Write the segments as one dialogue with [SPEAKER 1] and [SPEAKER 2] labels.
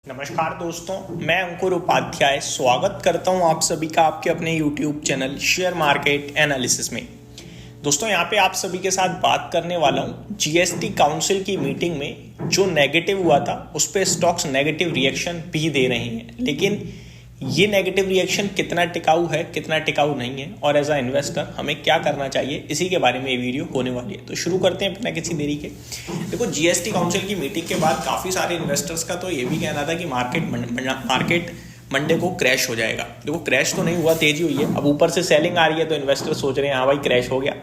[SPEAKER 1] नमस्कार दोस्तों, मैं अंकुर उपाध्याय स्वागत करता हूं आप सभी का आपके अपने YouTube channel share market analysis में। दोस्तों यहाँ पे आप सभी के साथ बात करने वाला हूं जीएसटी काउंसिल की मीटिंग में जो नेगेटिव हुआ था उस पे स्टॉक्स नेगेटिव रिएक्शन भी दे रहे हैं, लेकिन ये नेगेटिव रिएक्शन कितना टिकाऊ है कितना टिकाऊ नहीं है और एज अ इन्वेस्टर हमें क्या करना चाहिए, इसी के बारे में ये वीडियो होने वाली है। तो शुरू करते हैं बिना किसी देरी के। देखो, जीएसटी काउंसिल की मीटिंग के बाद काफ़ी सारे इन्वेस्टर्स का तो ये भी कहना था कि मार्केट मंडे को क्रैश हो जाएगा। देखो, क्रैश तो नहीं हुआ, तेजी हुई है। अब ऊपर से सेलिंग आ रही है तो इन्वेस्टर सोच रहे हैं हाँ भाई क्रैश हो गया।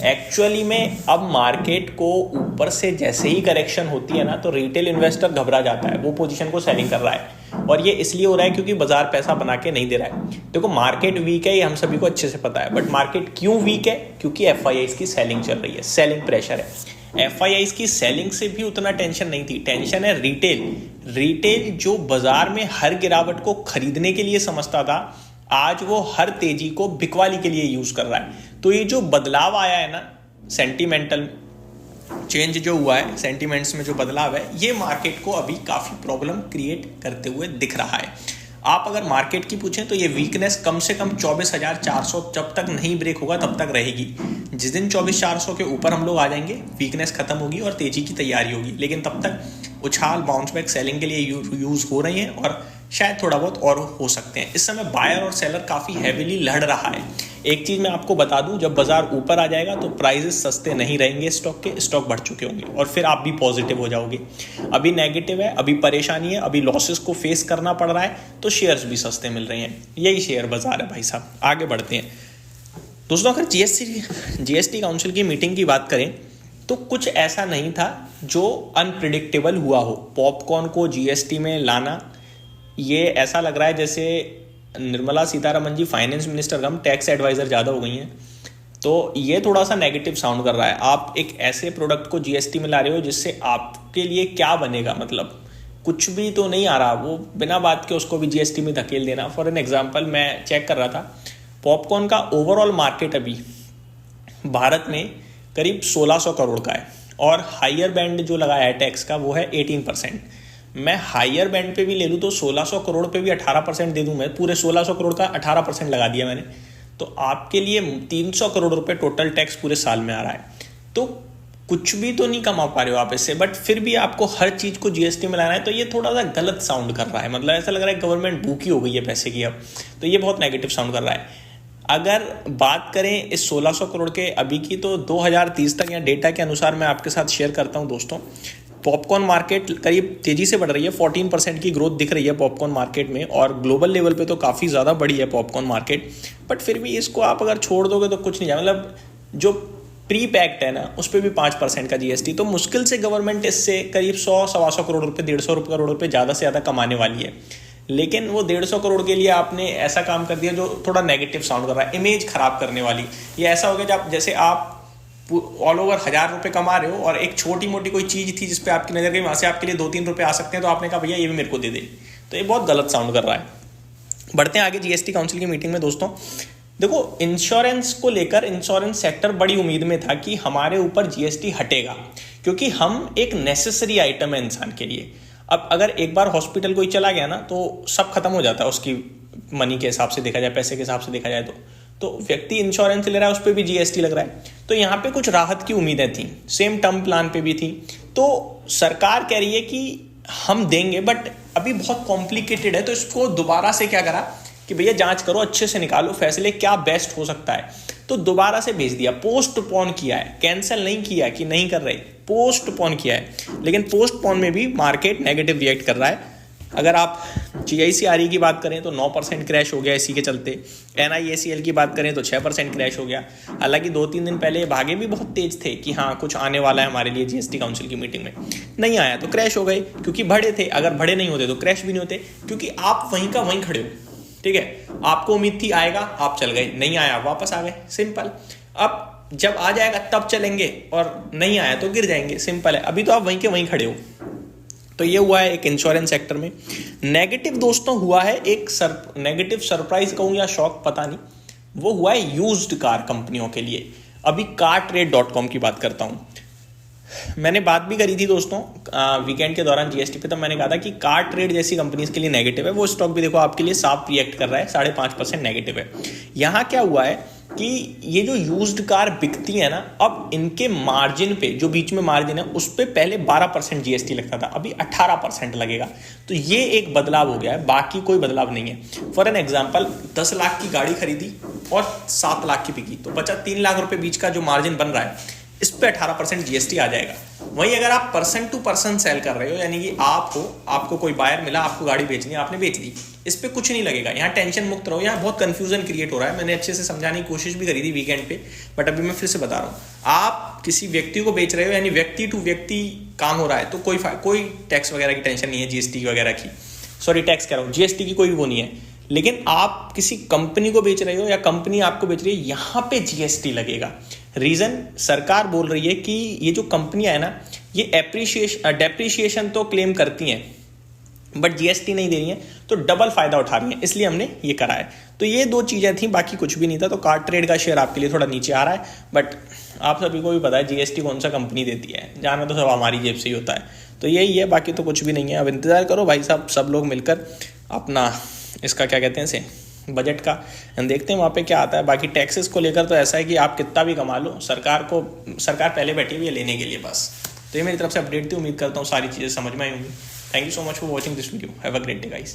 [SPEAKER 1] एक्चुअली में अब मार्केट को ऊपर से जैसे ही करेक्शन होती है ना तो रिटेल इन्वेस्टर घबरा जाता है, वो पोजीशन को सेलिंग कर रहा है। और ये इसलिए हो रहा है क्योंकि बाजार पैसा बना के नहीं दे रहा है। देखो, मार्केट वीक है, ये हम सभी को अच्छे से पता है, बट मार्केट क्यों वीक है? क्योंकि एफआईआईज की सेलिंग चल रही है, सेलिंग प्रेशर है। एफआईआईज की सेलिंग से भी उतना टेंशन नहीं थी, टेंशन है रिटेल जो बाजार में हर गिरावट को खरीदने के लिए समझता था, आज वो हर तेजी को बिकवाली के लिए यूज कर रहा है। तो ये जो बदलाव आया है ना, सेंटिमेंटल चेंज जो हुआ है, सेंटिमेंट्स में जो बदलाव है, ये मार्केट को अभी काफ़ी प्रॉब्लम क्रिएट करते हुए दिख रहा है। आप अगर मार्केट की पूछें तो ये वीकनेस कम से कम 24,400 जब तक नहीं ब्रेक होगा तब तक रहेगी। जिस दिन 24,400 के ऊपर हम लोग आ जाएंगे, वीकनेस खत्म होगी और तेजी की तैयारी होगी। लेकिन तब तक उछाल बाउंस बैक सेलिंग के लिए यूज हो रही हैं और शायद थोड़ा बहुत और हो सकते हैं। इस समय बायर और सेलर काफ़ी हैविली लड़ रहा है। एक चीज़ मैं आपको बता दूं, जब बाजार ऊपर आ जाएगा तो प्राइसेस सस्ते नहीं रहेंगे, स्टॉक बढ़ चुके होंगे और फिर आप भी पॉजिटिव हो जाओगे। अभी नेगेटिव है, अभी परेशानी है, अभी लॉसेस को फेस करना पड़ रहा है, तो शेयर्स भी सस्ते मिल रहे हैं। यही शेयर बाजार है भाई साहब। आगे बढ़ते हैं दोस्तों। अगर जीएसटी काउंसिल की मीटिंग की बात करें तो कुछ ऐसा नहीं था जो अनप्रिडिक्टेबल हुआ हो। पॉपकॉर्न को जीएसटी में लाना, ये ऐसा लग रहा है जैसे निर्मला सीतारमन जी फाइनेंस मिनिस्टर कम टैक्स एडवाइजर ज़्यादा हो गई हैं। तो ये थोड़ा सा नेगेटिव साउंड कर रहा है। आप एक ऐसे प्रोडक्ट को जीएसटी में ला रहे हो जिससे आपके लिए क्या बनेगा, मतलब कुछ भी तो नहीं आ रहा, वो बिना बात के उसको भी जीएसटी में धकेल देना। फॉर एन एग्जाम्पल, मैं चेक कर रहा था, पॉपकॉर्न का ओवरऑल मार्केट अभी भारत में करीब 1600 करोड़ का है और हायर बैंड जो लगाया है टैक्स का वो है 18%। मैं हायर बैंड पे भी ले लूँ तो 1600 करोड़ पे भी 18% दे दूँ, मैं पूरे 1600 करोड़ का 18% लगा दिया मैंने, तो आपके लिए 300 करोड़ रुपए टोटल टैक्स पूरे साल में आ रहा है। तो कुछ भी तो नहीं कमा पा रहे हो आप इससे, बट फिर भी आपको हर चीज़ को जीएसटी में लाना है, तो ये थोड़ा सा गलत साउंड कर रहा है। मतलब ऐसा लग रहा है गवर्नमेंट भूखी हो गई है पैसे की अब, तो ये बहुत नेगेटिव साउंड कर रहा है। अगर बात करें इस 1600 करोड़ के अभी की, तो 2030 तक या डेटा के अनुसार मैं आपके साथ शेयर करता हूं दोस्तों, पॉपकॉर्न मार्केट करीब तेजी से बढ़ रही है। 14% की ग्रोथ दिख रही है पॉपकॉर्न मार्केट में और ग्लोबल लेवल पे तो काफ़ी ज़्यादा बढ़ी है पॉपकॉर्न मार्केट। बट फिर भी इसको आप अगर छोड़ दोगे तो कुछ नहीं जाए। मतलब जो प्री पैक्ड है ना, उस पर भी 5% का जीएसटी, तो मुश्किल से गवर्नमेंट इससे करीब 100-125 करोड़ रुपये, 150 करोड़ रुपये ज़्यादा से ज़्यादा कमाने वाली है। लेकिन वो 150 करोड़ के लिए आपने ऐसा काम कर दिया जो थोड़ा नेगेटिव साउंड कर रहा है, इमेज खराब करने वाली। ये ऐसा हो गया जैसे आप ऑल ओवर 1000 रुपये कमा रहे हो और एक छोटी मोटी कोई चीज़ थी जिस पे आपकी नज़र गई, वहाँ से आपके लिए 2-3 रुपये आ सकते हैं, तो आपने कहा भैया ये भी मेरे को दे दे। तो ये बहुत गलत साउंड कर रहा है। बढ़ते हैं आगे जीएसटी काउंसिल की मीटिंग में दोस्तों। देखो, इंश्योरेंस को लेकर इंश्योरेंस सेक्टर बड़ी उम्मीद में था कि हमारे ऊपर जीएसटी हटेगा, क्योंकि हम एक नेसेसरी आइटम है इंसान के लिए। अब अगर एक बार हॉस्पिटल कोई चला गया ना तो सब खत्म हो जाता है, उसकी मनी के हिसाब से देखा जाए, पैसे के हिसाब से देखा जाए तो व्यक्ति इंश्योरेंस ले रहा है, उस पर भी जीएसटी लग रहा है। तो यहाँ पे कुछ राहत की उम्मीदें थी, सेम टर्म प्लान पे भी थी। तो सरकार कह रही है कि हम देंगे, बट अभी बहुत कॉम्प्लिकेटेड है, तो इसको दोबारा से क्या करा कि भैया जांच करो, अच्छे से निकालो फैसले, क्या बेस्ट हो सकता है। तो दोबारा से भेज दिया, पोस्टपोन किया है, कैंसिल नहीं किया कि नहीं कर रहे, पोस्टपोन किया है। लेकिन पोस्टपोन में भी मार्केट नेगेटिव रिएक्ट कर रहा है। अगर आप जीआईसीआरई की बात करें तो 9% क्रैश हो गया इसी के चलते। एनआईएसीएल की बात करें तो 6% क्रैश हो गया। हालांकि 2-3 दिन पहले भागे भी बहुत तेज थे कि हाँ कुछ आने वाला है हमारे लिए जीएसटी काउंसिल की मीटिंग में, नहीं आया तो क्रैश हो गए, क्योंकि बड़े थे। अगर बड़े नहीं होते तो क्रैश भी नहीं होते, क्योंकि आप वहीं का वहीं खड़े हो। ठीक है, आपको उम्मीद थी आएगा, आप चल गए, नहीं आया वापस आ गए, सिंपल। अब जब आ जाएगा तब चलेंगे और नहीं आया तो गिर जाएंगे, सिंपल है। अभी तो आप वहीं के वहीं खड़े हो। तो ये हुआ है एक इंश्योरेंस सेक्टर में। नेगेटिव दोस्तों हुआ है एक नेगेटिव सरप्राइज कहूँ या शॉक, पता नहीं, वो हुआ है यूज्ड कार कंपनियों के लिए। अभी cartrade.com की बात करता हूँ। मैंने बात भी करी थी दोस्तों वीकेंड के दौरान जीएसटी पे, तब मैंने कहा था कि कार ट्रेड जैसी कंपनीज के लिए नेगेटिव है। वो स्टॉक भी देखो आपके लिए साफ रिएक्ट कर रहा है, 5.5% नेगेटिव है। यहाँ क्या हुआ है कि ये जो यूज्ड कार बिकती है ना, अब इनके मार्जिन पे, जो बीच में मार्जिन है उस पर पहले 12% जीएसटी लगता था, अभी 18% लगेगा। तो ये एक बदलाव हो गया है, बाकी कोई बदलाव नहीं है। फॉर एन एग्जाम्पल 10 लाख की गाड़ी खरीदी और 7 लाख की बिकी, तो बचा 3 लाख रुपए बीच का जो मार्जिन बन रहा है, इस पे 18% जीएसटी आ जाएगा। वहीं अगर आप पर्सन टू पर्सन सेल कर रहे हो, यानी कि आपको कोई बायर मिला, आपको गाड़ी बेचनी है, आपने बेच दी, इस पे कुछ नहीं लगेगा। यहाँ टेंशन मुक्त रहो। यहाँ बहुत कंफ्यूजन क्रिएट हो रहा है। मैंने अच्छे से समझाने की कोशिश भी करी थी वीकेंड पे, बट अभी मैं फिर से बता रहा हूँ। आप किसी व्यक्ति को बेच रहे हो, यानी व्यक्ति टू व्यक्ति काम हो रहा है, तो कोई टैक्स वगैरह की टेंशन नहीं है, जीएसटी वगैरह की, सॉरी टैक्स कह रहा हूँ, जीएसटी की कोई वो नहीं है। लेकिन आप किसी कंपनी को बेच रहे हो या कंपनी आपको बेच रही है, यहाँ पे जीएसटी लगेगा। रीजन सरकार बोल रही है कि ये जो कंपनियां है ना, ये डेप्रीशिएशन तो क्लेम करती हैं बट जीएसटी नहीं दे रही हैं, तो डबल फायदा उठा रही हैं, इसलिए हमने ये करा है। तो ये 2 चीजें थी, बाकी कुछ भी नहीं था। तो कार ट्रेड का शेयर आपके लिए थोड़ा नीचे आ रहा है, बट आप सभी को भी पता है जीएसटी कौन सा कंपनी देती है, जाना तो सब हमारी जेब से ही होता है। तो यही है, बाकी तो कुछ भी नहीं है। अब इंतजार करो भाई साहब, सब लोग मिलकर अपना इसका क्या कहते हैं बजट का देखते हैं वहाँ पे क्या आता है। बाकी टैक्सेस को लेकर तो ऐसा है कि आप कितना भी कमा लो, सरकार पहले बैठी हुई है लेने के लिए बस। तो ये मेरी तरफ से अपडेट थी, उम्मीद करता हूँ सारी चीज़ें समझ में आई होंगी। Thank you so much for watching this video. Have a great day guys.